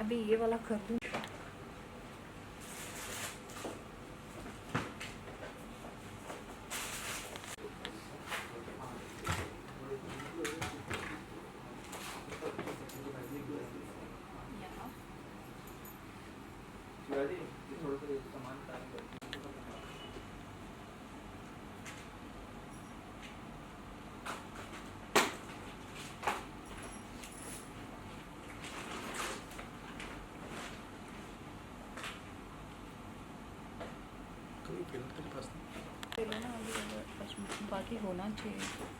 अभी ये वाला कर दूँ। बाकी होना चाहिए।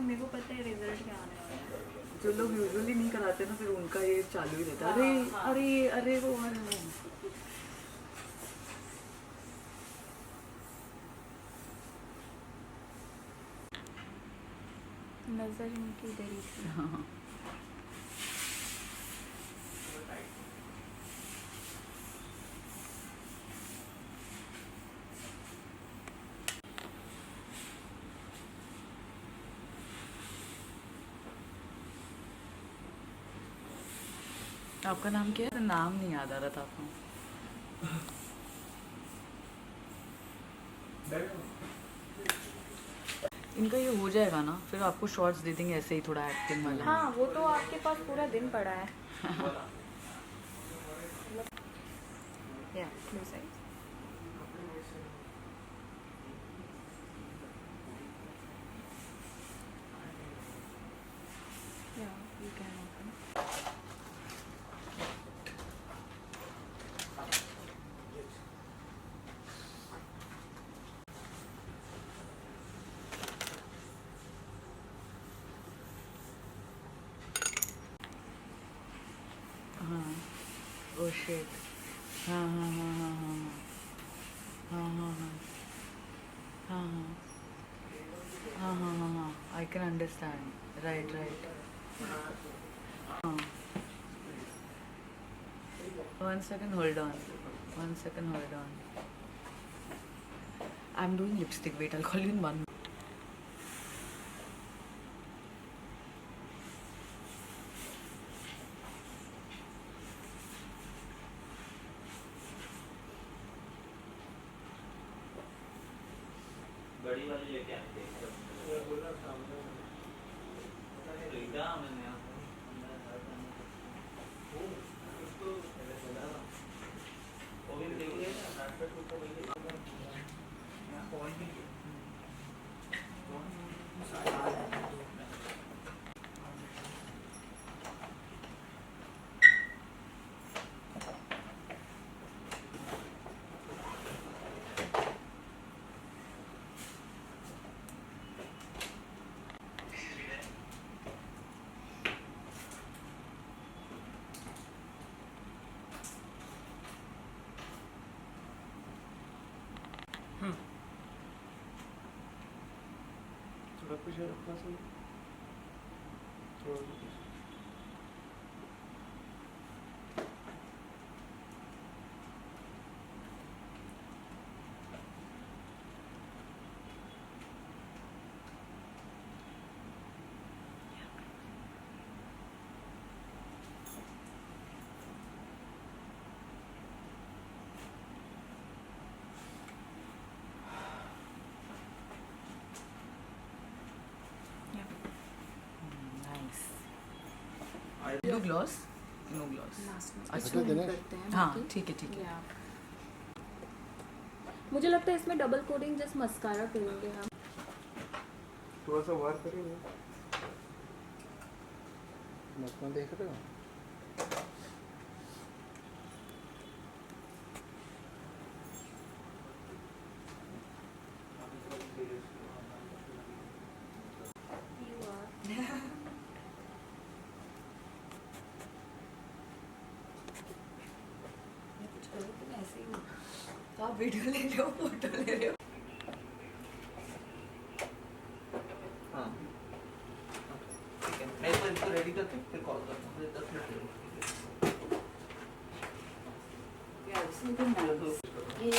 मेरे को पता है रिजल्ट क्या आने वाला है। जो लोग यूजुअली नहीं कराते ना फिर उनका ये चालू ही रहता है। अरे अरे वो नजर उनकी गई थी। हाँ। आपका नाम क्या है? नाम नहीं याद आ रहा था आपको। इनका ये हो जाएगा ना फिर आपको शॉर्ट्स दे देंगे ऐसे ही थोड़ा एक्टिंग वाला। हाँ वो तो आपके पास पूरा दिन पड़ा है। या ब्लू साइज या यू कैन ओपन। हाँ ओ शिट। हाँ हाँ हाँ हाँ हाँ हाँ हाँ हाँ हाँ हाँ हाँ हाँ I can understand. Right right. हाँ 1 second hold on. 1 second hold on. I'm doing lipstick. Wait, I'll call you in 1 minute. बड़ी वाली लेके आते हैं वो भी देखिए पीछे रखना सही थोड़ा सा पीछे। Nice blue gloss no gloss last में अच्छा, इसमें दिनेश? करते हैं हाँ बाकी। ठीक है ठीक है या मुझे लगता है इसमें डबल कोडिंग जस्ट मस्कारा करेंगे हम। थोड़ा सा वार करेंगे मत देख रहे हो आप वीडियो ले रहे हो फोटो ले रहे हो हाँ ठीक है मैं एक बार इसको रेडी करके फिर कॉल करता हूँ 10 मिनट लगेंगे। यार इसमें तो मैं ये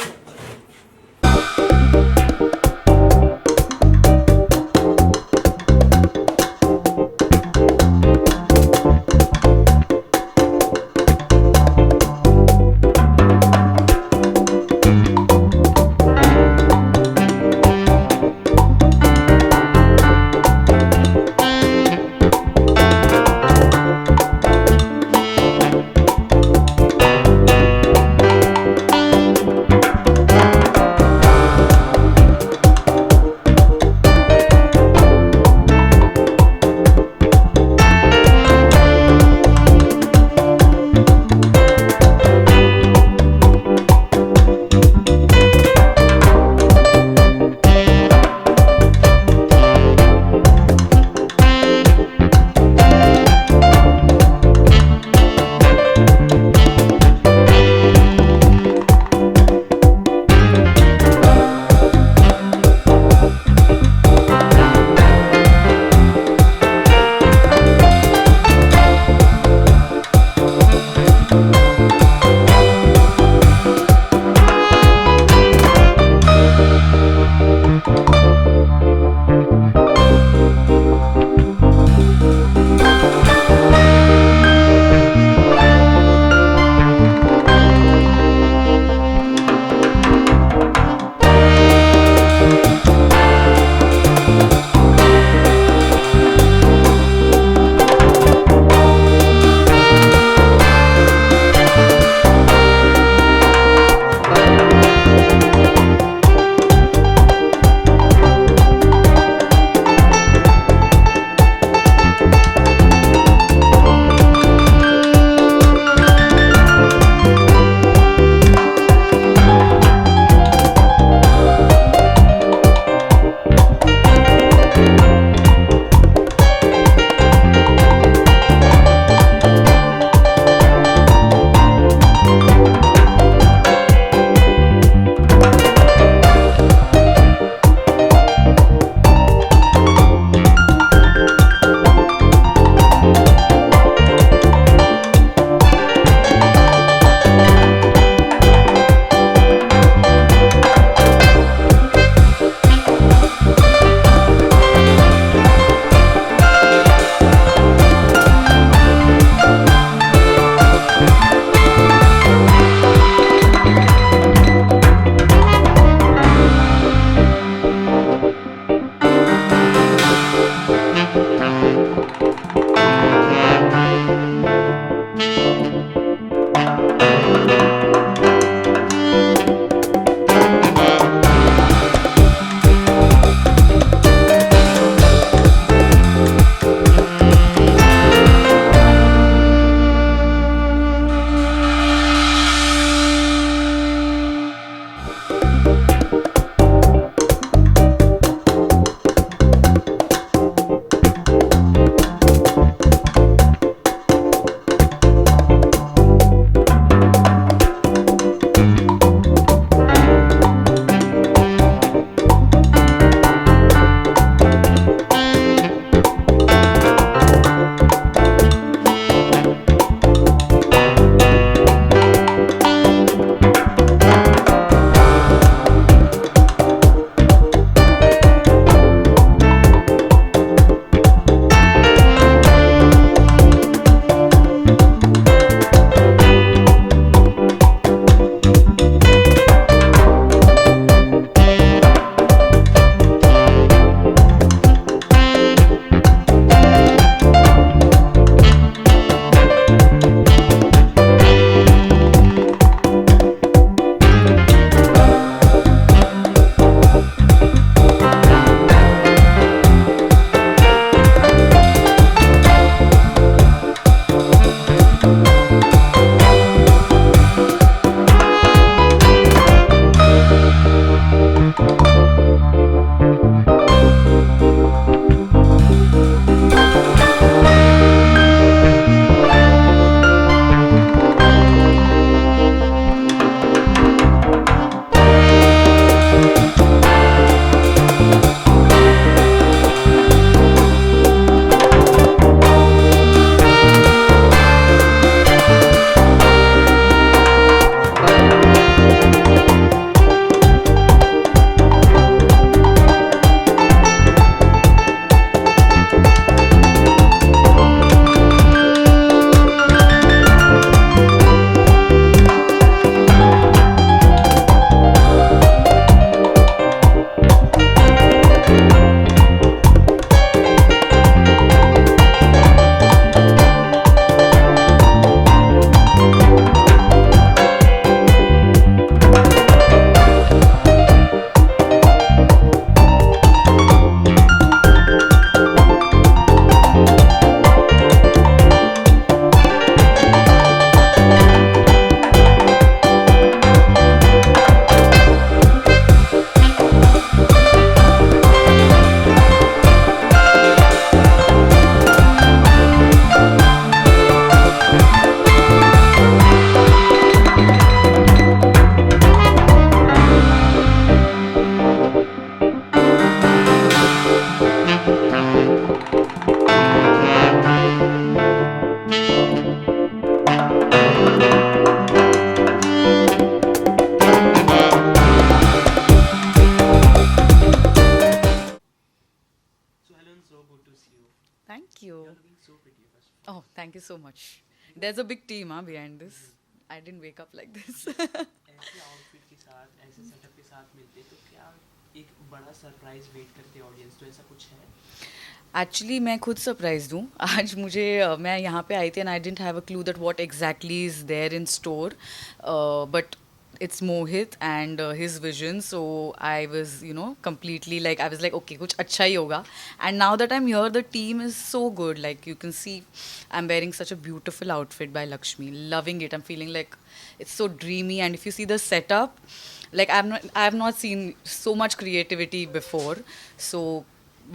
Thank you so much. There's a big team behind this. I didn't wake up like this. ऐसे आउटफिट के साथ ऐसे सेटअप के साथ मिलते तो क्या एक बड़ा सरप्राइज वेट करते ऑडियंस, तो ऐसा कुछ है? एक्चुअली मैं खुद सरप्राइज हूँ आज मुझे मैं यहाँ पे आई थी and I didn't have a clue that what exactly is there in store but it's Mohit and his vision, so I was completely like I was like okay kuch acha hi hoga. And now that I'm here the team is so good, like you can see I'm wearing such a beautiful outfit by Lakshmi, loving it. I'm feeling like it's so dreamy, and if you see the setup, like I have not seen so much creativity before. So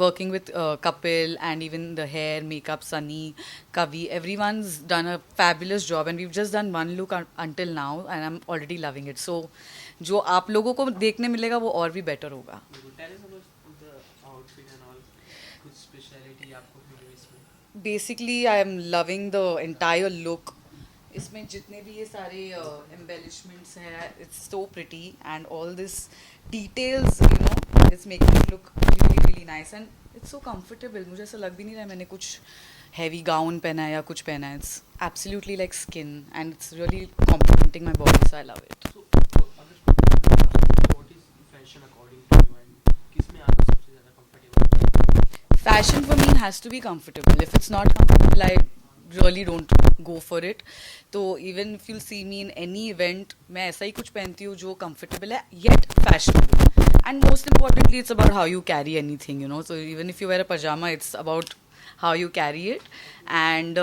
working with Kapil and even the hair, makeup, Sunny, Kavi, everyone's done a fabulous job, and we've just done one look until now and I'm already loving it. So जो आप लोगों को देखने मिलेगा वो और भी better होगा. Tell us about the outfit and all. कुछ स्पेशलिटी आपको मिली इसमें? Basically I am loving the entire look. इसमें जितने भी ये सारे embellishments हैं, it's so pretty and all this details it's making it look really nice and it's so comfortable. मुझे ऐसा लग भी नहीं रहा है मैंने कुछ heavy gown पहना है या कुछ पहना है. It's absolutely like skin and it's really complementing my body, so I love it. So अगर what is fashion according to you and किसमें आप सबसे ज़्यादा comfortable? Fashion for me has to be comfortable. If it's not comfortable, I really don't go for it. तो even if you'll see me in any event, मैं ऐसा ही कुछ पहनती हूँ जो comfortable है yet fashionable. And most importantly, it's about how you carry anything, So even if you wear a pajama, it's about how you carry it. And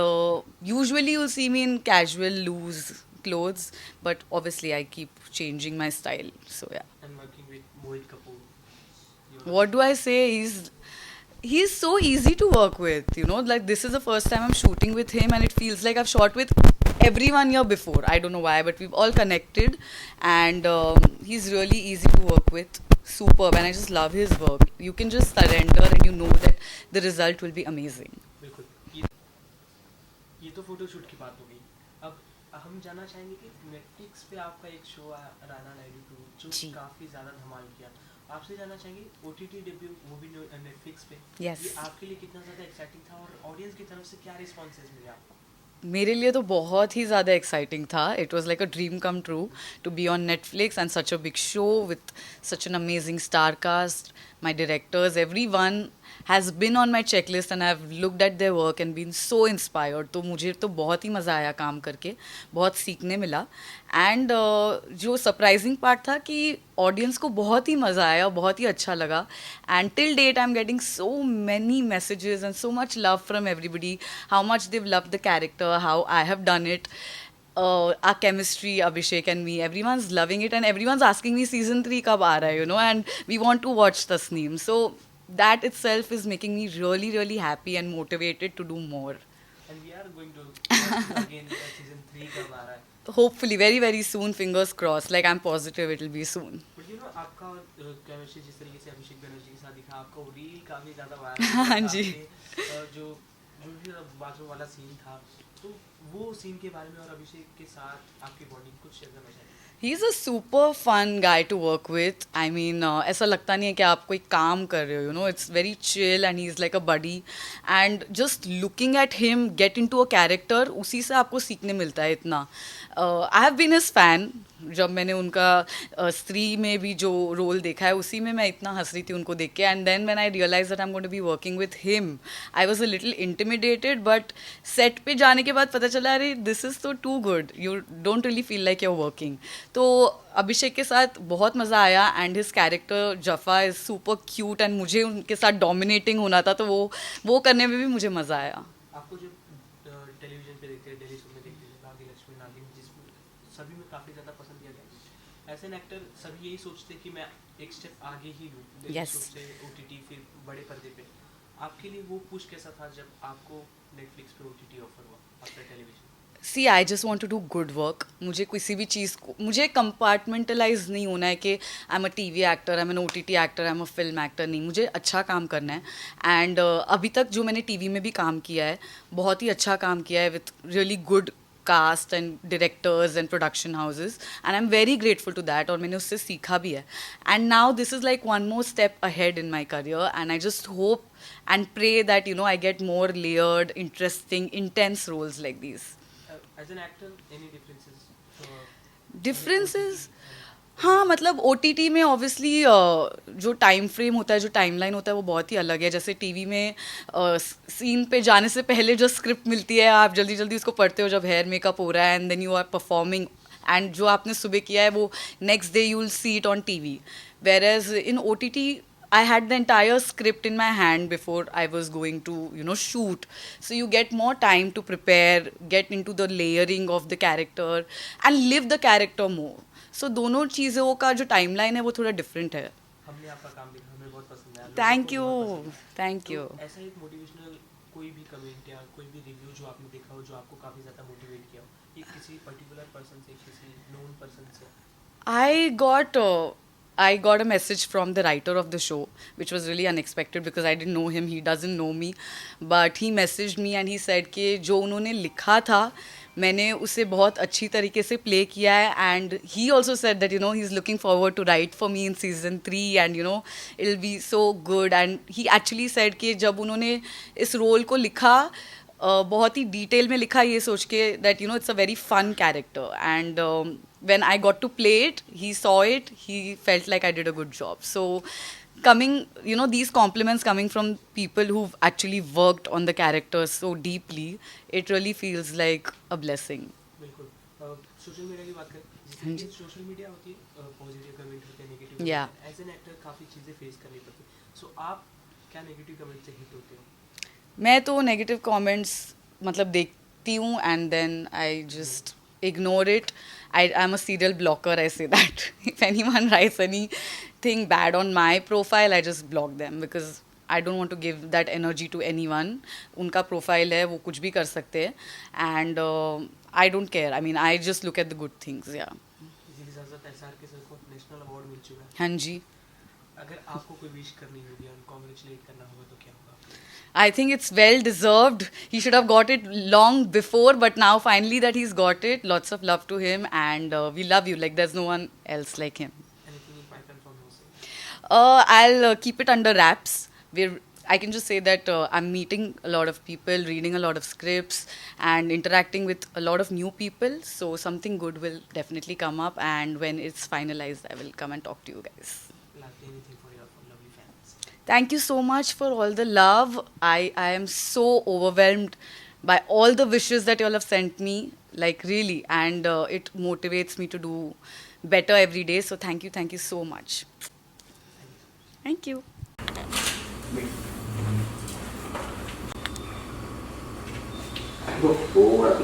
usually you'll see me in casual, loose clothes, but obviously I keep changing my style. So yeah. And working with Mohit Kapoor. What do I say? He's so easy to work with, like this is the first time I'm shooting with him and it feels like I've shot with everyone here before. I don't know why, but we've all connected and he's really easy to work with. Superb, and I just love his work. You can just surrender and you know that the result will be amazing. बिल्कुल. ये तो photoshoot की बात हो गई. अब हम जानना चाहेंगे कि नेटफ्लिक्स पे आपका एक शो आया राना नायडू 2 जो काफ़ी ज़्यादा धमाल किया. आपसे जानना चाहेंगे OTT डेब्यू वो भी नेटफ्लिक्स पे. Yes. ये आपके लिए कितना ज़्यादा एक्साइटिंग था और ऑडियंस की तरफ से क्या रिस्पॉन्सेज मिले आपको? मेरे लिए तो बहुत ही ज़्यादा एक्साइटिंग था. It was like a dream come true to be on Netflix and such a big show with such an amazing star cast. My directors, everyone has been on my checklist and I've looked at their work and been so inspired. तो मुझे तो बहुत ही मज़ा आया काम करके, बहुत सीखने मिला. एंड जो सरप्राइजिंग पार्ट था कि ऑडियंस को बहुत ही मज़ा आया, बहुत ही अच्छा लगा. And till date I am getting so many messages and so much love from everybody, how much they love the character, how I have done it. Our chemistry, Abhishek and me, everyone's loving it and everyone's asking me season 3 kab aa raha hai, and we want to watch Tasneem. So that itself is making me really, really happy and motivated to do more. And we are going to watch again season 3 कब आ रहा है? Hopefully, very, very soon, fingers crossed. Like I'm positive it will be soon. But आपका chemistry जिस तरीके से अभिषेक बनर्जी के साथ दिखा, आपका रील काफ़ी ज़्यादा वायरल. हाँ जी. जो बाथरूम वाला सीन था, तो वो सीन के बारे में और अभिषेक के साथ आपकी बॉन्डिंग कुछ शेयर करना चाहिए? He's a super fun guy to work with. I mean, ऐसा लगता नहीं है कि आप कोई काम कर रहे हो, It's very chill and he's like a buddy. And just looking at him get into a character, उसी से आपको सीखने मिलता है इतना. I have been his fan. जब मैंने उनका स्त्री में भी जो रोल देखा है उसी में मैं इतना हंस रही थी उनको देख के. And then when I realise that I am going to be working with him, I was a little intimidated, but set पे जाने के बाद पता चला अरे दिस इज़ तो too good, you don't really feel like you are working. तो अभिषेक के साथ बहुत मज़ा आया and his character Jafa is super cute and मुझे उनके साथ डोमिनेटिंग होना था, तो वो करने में भी मुझे मज़ा आया. आपको जो टेलीविजन पे देखते हैं, डेली शो में देखते हैं, भाग्य लक्ष्मी, नागिन, जिसमें सभी में काफ़ी ज़्यादा पसंद किया गया. एज एन एक्टर सभी यही सोचते हैं कि मैं एक स्टेप आगे ही लूँ, डेली शो से OTT फिर बड़े पर्दे पे. आपके लिए वो पुश कैसा था जब आपको नेटफ्लिक्स पे OTT ऑफर हुआ after television? See I just want to do good work. मुझे किसी भी चीज़ को, मुझे कंपार्टमेंटलाइज नहीं होना है कि I am a TV actor, I am an OTT actor, I am a film actor. नहीं, मुझे अच्छा काम करना है. एंड अभी तक जो मैंने TV में भी काम किया है बहुत ही अच्छा काम किया है with really good cast and directors and production houses, and I'm very grateful to that. और मैंने उससे सीखा भी है. And now this is like one more step ahead in my career, and I just hope and pray that I get more layered, interesting, intense roles like these. As an actor, any differences? Differences, हाँ मतलब OTT में obviously जो time frame होता है, जो timeline होता है, वो बहुत ही अलग है. जैसे टीवी में सीन पे जाने से पहले जो स्क्रिप्ट मिलती है, आप जल्दी जल्दी उसको पढ़ते हो जब हेयर मेकअप हो रहा है, and then you are performing, and जो आपने सुबह किया है वो next day you will see it on TV. Whereas in OTT I had the entire script in my hand before I was going to, shoot. So you get more time to prepare, get into the layering of the character and live the character more. So दोनों चीज़ों का जो timeline है वो थोड़ा different है. हमने आपका काम देखा, हमें बहुत पसंद आया. Thank you, thank you. तो ऐसा एक मोटिवेशनल कोई भी कमेंट या कोई भी रिव्यू जो आपने देखा हो, जो आपको काफ़ी ज़्यादा मोटिवेट किया हो, ये किसी पर्टिकुलर पर्सन से, किसी नोन पर्सन से? I got a message from the writer of the show, which was really unexpected because I didn't know him, he doesn't know me. But he messaged me and he said कि जो उन्होंने लिखा था मैंने उसे बहुत अच्छी तरीके से प्ले किया है, and he also said that he's looking forward to write for me in season 3 and it'll be so good. And he actually said कि जब उन्होंने इस रोल को लिखा बहुत ही डिटेल में लिखा ये सोच के that it's a very fun character, and when I got to play it, he saw it, he felt like I did a good job. So coming, these compliments coming from people who've actually worked on the characters so deeply, it really feels like a blessing. बिल्कुल. Social media की बात करें, जिसकी social media होती है, positive comment होते हैं, negative. Yeah. As an actor काफ़ी चीज़ें फेस करनी पड़ती है. सो आप क्या नेगेटिव कमेंट से हिट होते हो? मैं तो नेगेटिव कमेंट्स मतलब देखती हूँ and then I just ignore it. I am a serial blocker, I say that. If anyone writes anything bad on my profile, I just block them because I don't want to give that energy to anyone. उनका profile है, वो कुछ भी कर सकते हैं, and I don't care. I mean, I just look at the good things, yeah. SR के sir को नेशनल अवार्ड मिल चुका है. हाँ जी. अगर आपको कोई विश करनी होगी और कॉन्ग्रेचुलेट करना होगा तो क्या होगा? I think it's well deserved. He should have got it long before, but now finally that he's got it, lots of love to him, and we love you. Like there's no one else like him. Anything in pipeline from your side? I'll keep it under wraps. I can just say that I'm meeting a lot of people, reading a lot of scripts, and interacting with a lot of new people. So something good will definitely come up, and when it's finalized, I will come and talk to you guys. Lastly, anything for your lovely fans? Thank you so much for all the love. I am so overwhelmed by all the wishes that you all have sent me, like really, and it motivates me to do better every day. So thank you so much. Thank you. Go forward.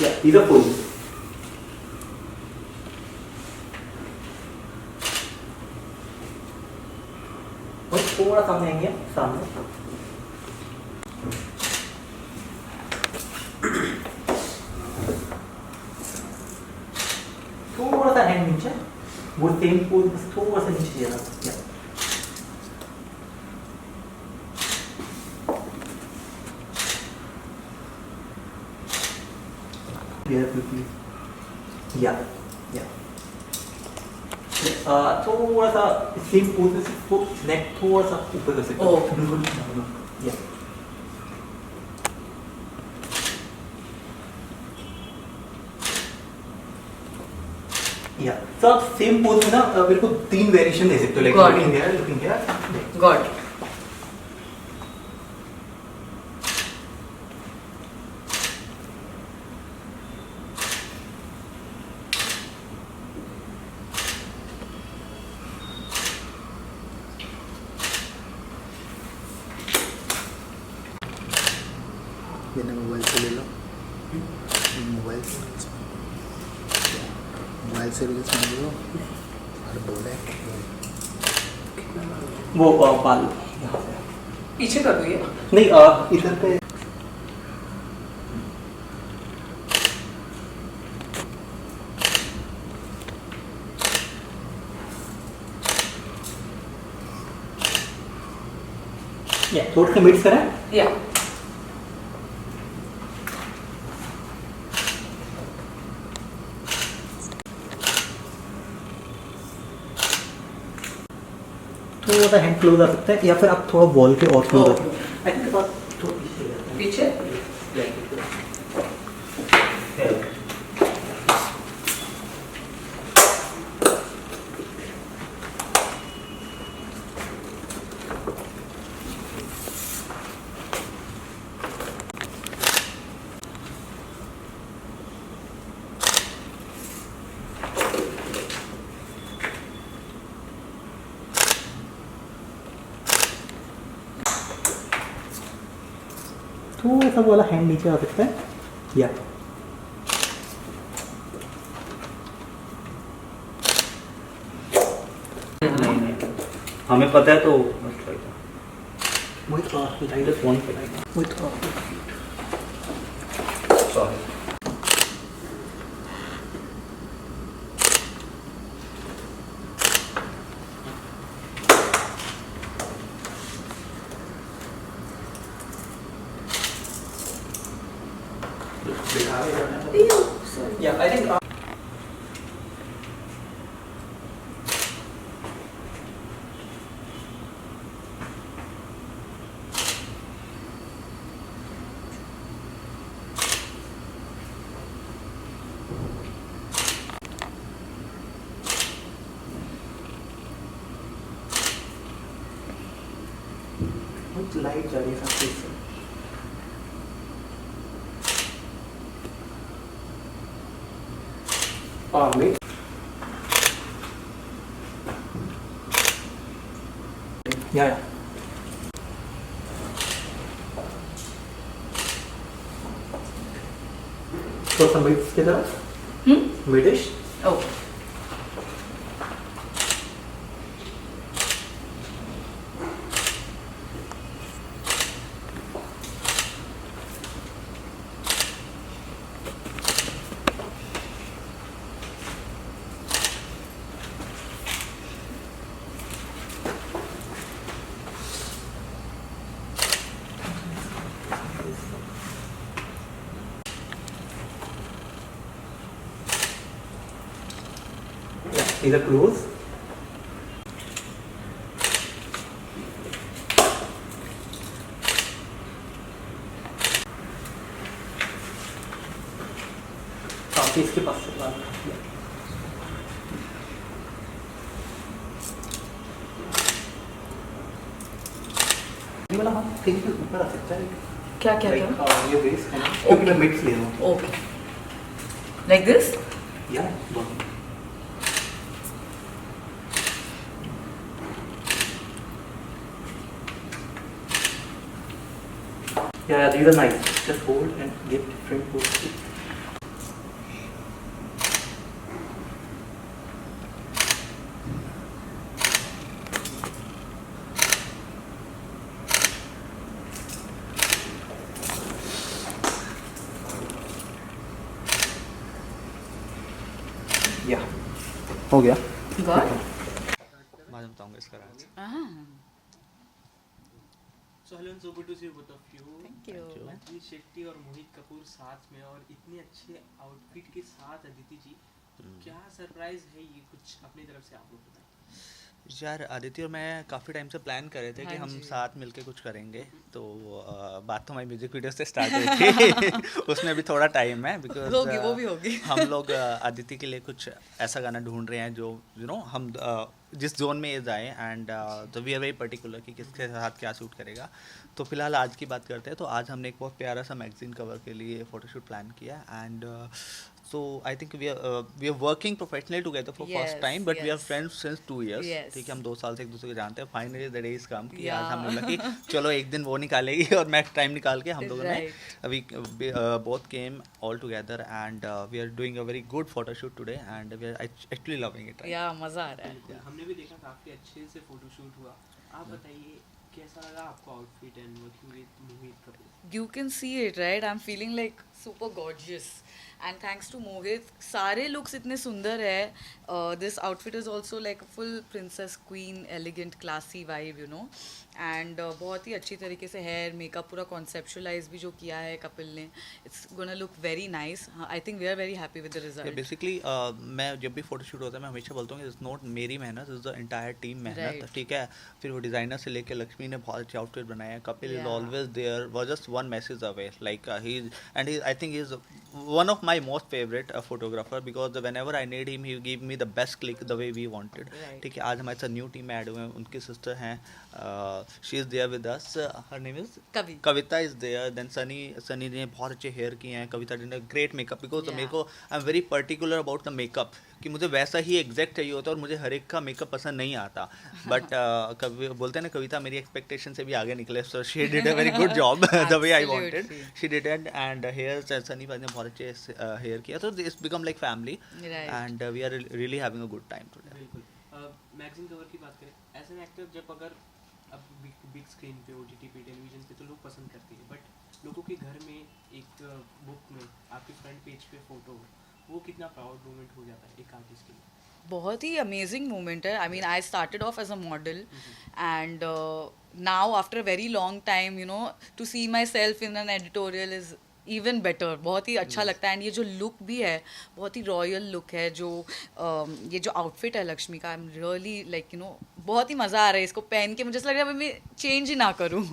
Yeah, these are full. और थोड़ा सामने आएंगे, सामने. थोड़ा सा hand नीचे, वो same pose बस थोड़ा सा नीचे जाना. या थोड़ा सा सेम पोज से नेक थोड़ा सा ऊपर कर सकते हो. बिल्कुल. या तो आप सेम पोज में ना मेरे को 3 वेरिएशन दे सकते हो. Like looking here. God. बिना मोबाइल से ले लो. मोबाइल से भी समझ लो और बोले वो बाल पीछे कर दो ये. नहीं इधर पे. या थोड़ा सा मिक्स करें. या थोड़ा सा हैंड क्लोज आ सकता है, या फिर आप थोड़ा वॉल पे और क्लोज आ सकते हैं। थोड़ा पीछे थोड़ा सा वाला हैंड नीचे आ सकता है, या हमें पता है तो वही थोड़ा फोन पे वही थोड़ा sorry Yeah, I think. Light जा रही है सब चीज़ से। Wait. या तो सब मिड्स की तरफ मिडिश ओके इधर क्लोज काफी इसके पास से बात ये वाला हम कहीं पे ऊपर आ सकता है, क्या क्या Like, क्या ये बेस है ना, क्योंकि मैं मिड्स ले रहा हूँ ओके लाइक दिस या Yeah, these are nice. Just hold and get different poses. Yeah. हो गया। गॉड बाद में बताऊंगा इसका राज। So hello and so good to see you both of you. Thank you. Aditi Shetty और मोहित कपूर साथ में और इतने अच्छे आउटफिट के साथ अदिति जी, तो क्या सरप्राइज है ये, कुछ अपनी तरफ से आप लोग बताएं। यार आदित्य और मैं काफ़ी टाइम से प्लान कर रहे थे कि हाँ हम जी। साथ मिलके कुछ करेंगे, तो बात तो हमारी म्यूजिक वीडियो से स्टार्ट हुई थी उसमें भी थोड़ा टाइम है बिकॉज होगी, वो भी होगी। हम लोग आदित्य के लिए कुछ ऐसा गाना ढूंढ रहे हैं जो हम जिस जोन में ये जाए, एंड तो वी आर वेरी पर्टिकुलर कि किसके साथ क्या शूट करेगा। तो फिलहाल आज की बात करते हैं। तो आज हमने एक बहुत प्यारा सा मैगजीन कवर के लिए फ़ोटोशूट प्लान किया, and so I think we are working professionally together for first Yes, time, but we are yes. friends since 2 years. Yes. ठीक है, हम 2 साल से एक दूसरे को जानते हैं। Finally the day is come कि आज Yeah. हमने बोला कि चलो एक दिन वो निकालेगी और मैं टाइम निकाल के हम लोगों ने we both came all together, and we are doing a very good photo shoot today, and we are actually loving it. या मजा आ रहा है। बिल्कुल, हमने भी देखा काफी अच्छे से फोटोशूट हुआ। आप बताइए कैसा लगा आपको outfit and working with Mohit Kapoor. You can see it, right? I'm feeling like super gorgeous. And thanks to Mohit, सारे लुक्स इतने सुंदर है. This outfit is also like full princess queen elegant classy vibe, you know. And बहुत ही अच्छी तरीके से hair makeup पूरा कॉन्सेप्चुलाइज भी जो किया है कपिल ने, it's gonna look very nice. I think we are very happy with the result. Basically मैं जब भी फोटोशूट होता है मैं हमेशा बोलता हूँ कि इट्स नॉट मेरी मेहनत, इट्स द एंटायर टीम मेहनत. Right. ठीक है, फिर वो डिज़ाइनर से लेकर लक्ष्मी ने बहुत अच्छे आउटफिट बनाया है. Kapil is Yeah. Always there, was just one message away. Like he and he, I think he is one of my most favourite photographer because whenever I need him he give me the best click the way we wanted. Right. ठीक है, आज हमारे साथ new team में add हुए हैं, उनकी sister हैं, she is there with us, her name is Kavita is there. Then Sunny ने बहुत अच्छे हेयर किए हैं. कविता ने ग्रेट मेकअप बिकॉज Yeah. मेरे को I am very particular about the makeup कि मुझे वैसा ही एग्जैक्ट चाहिए होता है और मुझे हर एक का मेकअप पसंद नहीं आता. बट कभी बोलते हैं ना, कविता मेरी एक्सपेक्टेशन से भी आगे निकले. So she did a very good job the way I wanted. Absolutely. She did it. And hair Sunny भाई ने बहुत अच्छे हेयर किया. तो this become like family Right. And we are really having a good time today. बिल्कुल. Magazine cover की बात करें, एज एन एक्टर जब अगर अब बिग स्क्रीन पे, OTT पे, टेलीविजन पे तो लोग पसंद करते हैं, बट लोगों के घर में एक बुक में आपके फ्रंट पेज पे फोटो, वो कितना प्राउड मोमेंट हो जाता है एक आर्टिस्ट के लिए. बहुत ही अमेजिंग मोमेंट है. I mean I started off as a model and now after a very long time, you know, to see myself in an editorial is even better. बहुत ही अच्छा लगता है. एंड ये जो लुक भी है बहुत ही रॉयल लुक है. जो ये जो आउटफिट है लक्ष्मी का, I am really like, you know, बहुत ही मज़ा आ रहा है इसको पहन के. मुझे ऐसा लग रहा है अभी मैं चेंज ही ना करूँ.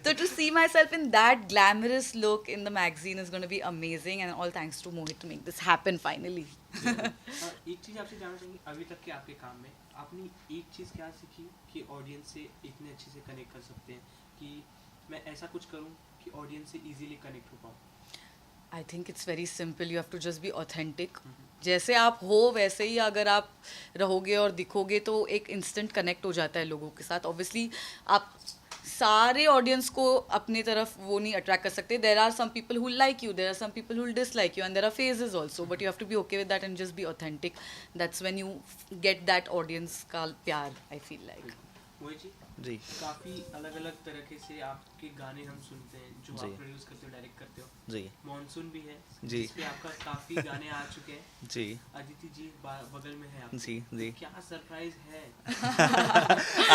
तो to see myself in that glamorous look in the magazine is gonna be amazing and all thanks to Mohit to make this happen finally. एक चीज़ आपसे जानना चाहेंगे, अभी तक के आपके काम में आपने एक चीज़ क्या सीखी कि ऑडियंस से इतने अच्छे से कनेक्ट कर सकते हैं, कि मैं ऐसा कुछ करूं कि ऑडियंस से इजीली कनेक्ट हो पाऊँ. I think it's very simple. You have to just be authentic. जैसे आप हो वैसे ही अगर आप रहोगे और दिखोगे तो एक इंस्टेंट कनेक्ट हो जाता है लोगों के साथ. ऑब्वियसली आप सारे ऑडियंस को अपनी तरफ वो नहीं अट्रैक्ट कर सकते. There are some people who like you, there are some people who dislike you, and there are phases also, but you have to be okay with that and just be authentic. That's when you get that audience का प्यार. I feel like. Mohit ji, जी काफ़ी अलग अलग तरीके से आपके गाने हम सुनते हैं जो जी. आप प्रोड्यूस करते हो, डायरेक्ट करते हो. जी मॉनसून भी है जी. जिस पे आपका काफ़ी गाने आ चुके हैं. जी अदिति जी बगल में है आपके. जी जी. क्या सरप्राइज है.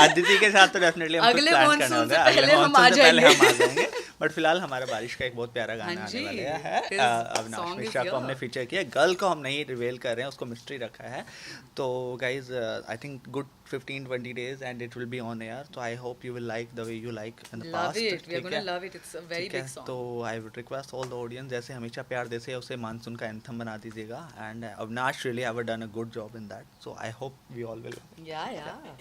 आदिति के साथ तो डेफिनेटली हम अगले प्लान monsoon करना से होगा. पहले हम आ पहले हम आ जाएंगे. जाएंगे. बट फिलहाल हमारा बारिश का एक बहुत प्यारा गाना हाँ आने जी, वाला है. his Avinash song is Mishra को here. हमने फीचर किया. गर्ल को हम नहीं रिवील कर रहे हैं, उसको मिस्ट्री रखा है. तो guys I think good 15-20 days and it will be on air. So I hope you will like the way you like in the Love past. it. We are ठीक gonna है? love it. It's a very ठीक है? big song. तो I would request all the audience, जैसे हमेशा प्यार देते हैं उसे मानसून का एंथम बना दीजिएगा. And Avinash really have done a good job in that. So I hope we all will. Yeah.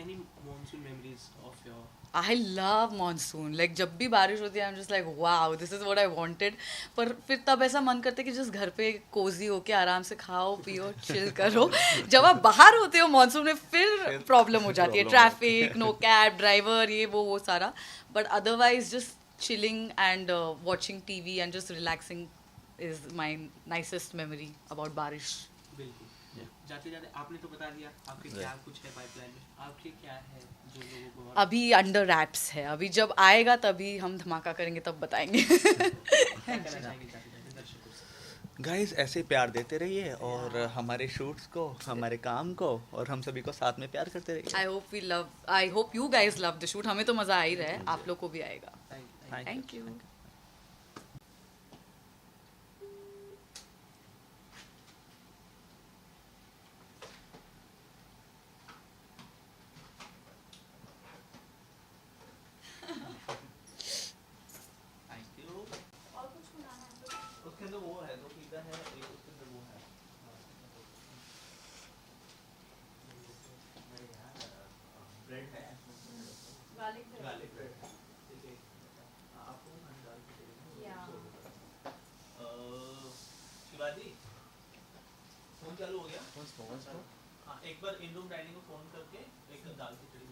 Any monsoon memories of your. I love monsoon. Like जब भी बारिश होती है I'm just like wow, this is what I wanted. पर फिर तब ऐसा मन करता है कि जिस घर पे कोजी होके आराम से खाओ पियो चिल करो. जब आप बाहर होते हो मॉनसून में फिर प्रॉब्लम हो जाती है. ट्रैफिक, नो कैब ड्राइवर, ये वो सारा. But otherwise just chilling and watching TV and just relaxing is my nicest memory about बारिश. बिल्कुल. जाते जाते आपने तो बता दिया आपके क्या कुछ है पाइपलाइन में, आपके क्या है जो लोगों को और अभी अंडर रैप्स है. अभी जब आएगा तभी हम धमाका करेंगे, तब बताएंगे. क्या कहना चाहेंगे जाते जाते दर्शकों से. गाइज ऐसे प्यार देते रहिए और हमारे शूट्स को, हमारे काम को और हम सभी को साथ में प्यार करते रहिए. I hope you guys love the shoot. हमें तो मजा आ ही रहा है, आप लोग को भी आएगा. Thank you. Thank you. Thank you. उसके अंदर वो है, दो पिज़्ज़ा है, एक उसके अंदर वो है. ब्रेड है, गार्लिक ब्रेड है. ठीक है. आपको खाने डाल के चाहिए. शिवाजी फोन चालू हो गया. हाँ, एक बार इन रूम डाइनिंग को फोन करके एक दाल खिचड़ी